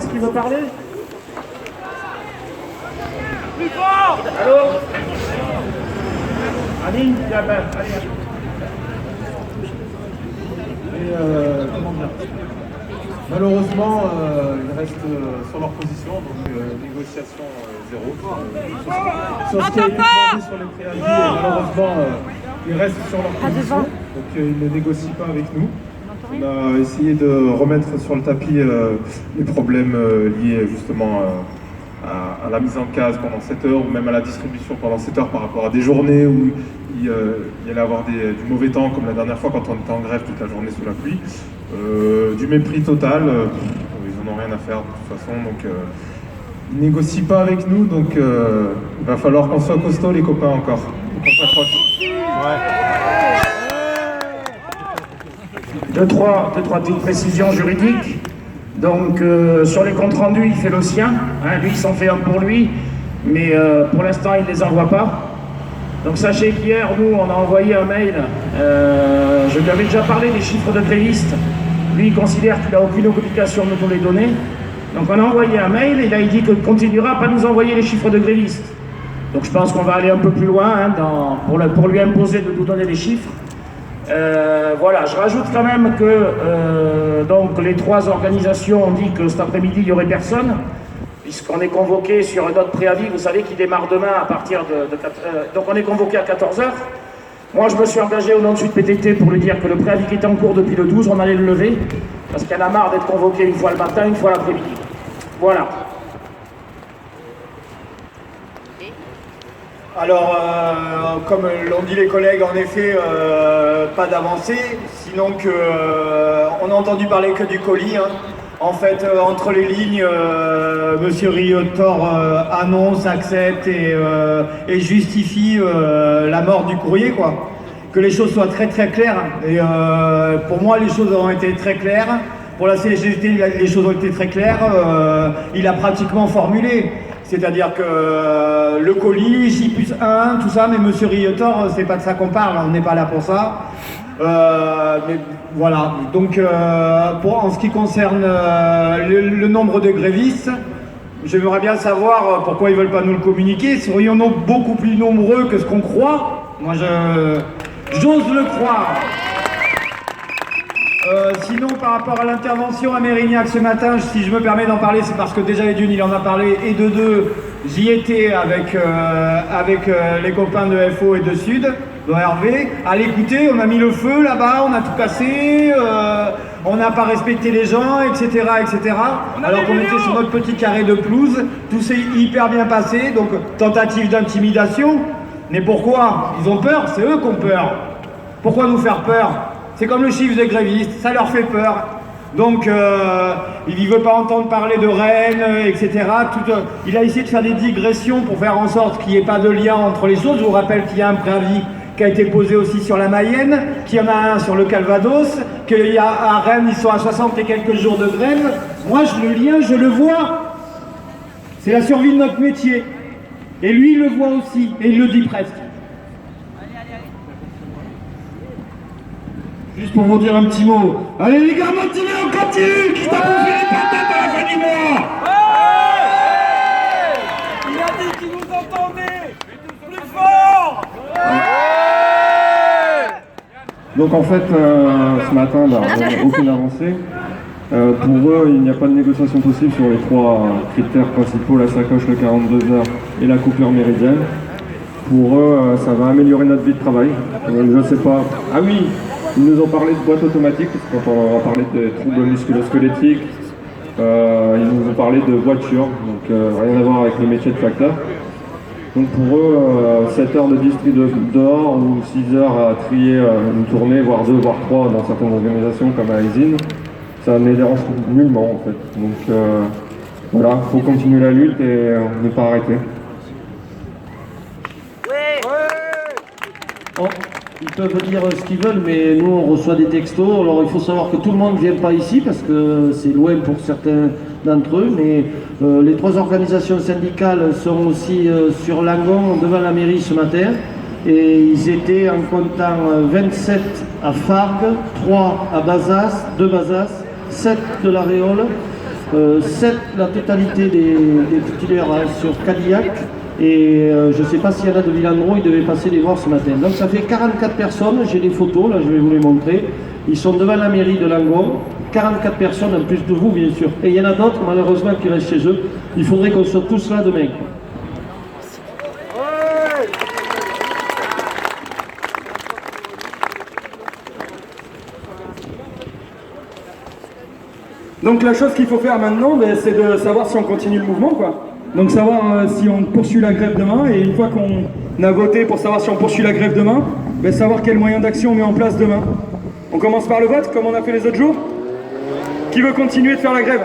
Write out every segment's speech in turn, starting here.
Qui veut parler? Plus fort! Allô? Aline, allez. Comment dire? Malheureusement, ils restent sur leur position, donc négociation zéro. Sur ce qui a été demandé sur les préavis, malheureusement, ils restent sur leur position, donc ils ne négocient pas avec nous. On a essayé de remettre sur le tapis les problèmes liés justement à la mise en case pendant 7 heures ou même à la distribution pendant 7 heures par rapport à des journées où il y allait avoir du mauvais temps comme la dernière fois quand on était en grève toute la journée sous la pluie. Du mépris total, ils n'en ont rien à faire de toute façon, donc ils négocient pas avec nous, donc il va falloir qu'on soit costaud les copains encore, qu'on s'accroche. Deux, trois petites précisions juridiques. Donc sur les comptes rendus, il fait le sien. Lui, il s'en fait un pour lui, mais pour l'instant, il ne les envoie pas. Donc sachez qu'hier, nous, on a envoyé un mail. Je lui avais déjà parlé des chiffres de grévistes. Lui, il considère qu'il n'a aucune obligation de nous les donner. Donc on a envoyé un mail et là, il dit qu'il continuera à pas nous envoyer les chiffres de grévistes. Donc je pense qu'on va aller un peu plus loin pour lui imposer de nous donner les chiffres. Voilà, je rajoute quand même que donc les trois organisations ont dit que cet après-midi il n'y aurait personne, puisqu'on est convoqué sur un autre préavis, vous savez, qui démarre demain à partir de 4 donc on est convoqué à 14h. Moi je me suis engagé au nom de Sud PTT pour lui dire que le préavis qui était en cours depuis le 12, on allait le lever, parce qu'il y en a marre d'être convoqué une fois le matin, une fois l'après-midi. Voilà. Alors, comme l'ont dit les collègues, en effet, pas d'avancée, sinon que on a entendu parler que du colis. En fait, entre les lignes, Monsieur Riotor annonce, accepte et justifie la mort du courrier, quoi. Que les choses soient très très claires. Et pour moi, les choses ont été très claires. Pour la CGT, les choses ont été très claires. Il a pratiquement formulé. C'est-à-dire que le colis, J+1, tout ça, mais Monsieur Riotor, c'est pas de ça qu'on parle, on n'est pas là pour ça. Mais voilà, donc en ce qui concerne le nombre de grévistes, j'aimerais bien savoir pourquoi ils veulent pas nous le communiquer. Serions-nous beaucoup plus nombreux que ce qu'on croit? Moi, j'ose le croire. Sinon, par rapport à l'intervention à Mérignac ce matin, si je me permets d'en parler, c'est parce que déjà d'une, il en a parlé, et de deux, j'y étais avec les copains de FO et de Sud, de Hervé, à l'écouter, on a mis le feu là-bas, on a tout cassé, on n'a pas respecté les gens, etc., etc. Alors qu'on était sur notre petit carré de pelouse, tout s'est hyper bien passé, donc tentative d'intimidation. Mais pourquoi? Ils ont peur, c'est eux qui ont peur. Pourquoi nous faire peur? C'est comme le chiffre des grévistes, ça leur fait peur. Donc, il ne veut pas entendre parler de Rennes, etc. Il a essayé de faire des digressions pour faire en sorte qu'il n'y ait pas de lien entre les choses. Je vous rappelle qu'il y a un préavis qui a été posé aussi sur la Mayenne, qu'il y en a un sur le Calvados, qu'il y a à Rennes, ils sont à 60 et quelques jours de grève. Moi, le lien, je le vois. C'est la survie de notre métier. Et lui, il le voit aussi, et il le dit presque. Juste pour vous dire un petit mot. Allez les gars, motivés, on continue. Qui t'a bouffé les patates à la fin du mois? Il a dit qu'il nous entendait. Plus fort. Donc en fait, ce matin, aucune avancée. Pour eux, il n'y a pas de négociation possible sur les trois critères principaux, la sacoche, le 42 heures et la coupure méridienne. Pour eux, ça va améliorer notre vie de travail. Je ne sais pas. Ah oui, ils nous ont parlé de boîte automatique, quand on a parlé de troubles musculo-squelettiques. Ils nous ont parlé de voiture, donc rien à voir avec le métier de facteur. Donc pour eux, 7 heures de distri dehors ou 6 heures à trier une tournée, voire 2, voire 3 dans certaines organisations comme à Isine, ça ne les dérange nullement en fait. Donc voilà, il faut continuer la lutte et ne pas arrêter. Oh, ils peuvent dire ce qu'ils veulent, mais nous on reçoit des textos. Alors il faut savoir que tout le monde ne vient pas ici parce que c'est loin pour certains d'entre eux, mais les trois organisations syndicales sont aussi sur Langon devant la mairie ce matin. Et ils étaient en comptant 27 à Fargues, 3 à Bazas, 2 Bazas, 7 de la Réole, la totalité des titulaires sur Cadillac. Et je ne sais pas s'il y en a de Villandreau, ils devaient passer les voir ce matin. Donc ça fait 44 personnes, j'ai des photos, là je vais vous les montrer. Ils sont devant la mairie de Langon, 44 personnes en plus de vous bien sûr. Et il y en a d'autres malheureusement qui restent chez eux. Il faudrait qu'on soit tous là demain. Donc la chose qu'il faut faire maintenant, c'est de savoir si on continue le mouvement, quoi. Donc savoir si on poursuit la grève demain, et une fois qu'on a voté pour savoir si on poursuit la grève demain, savoir quels moyens d'action on met en place demain. On commence par le vote, comme on a fait les autres jours. Qui veut continuer de faire la grève?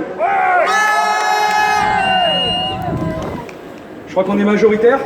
Je crois qu'on est majoritaire.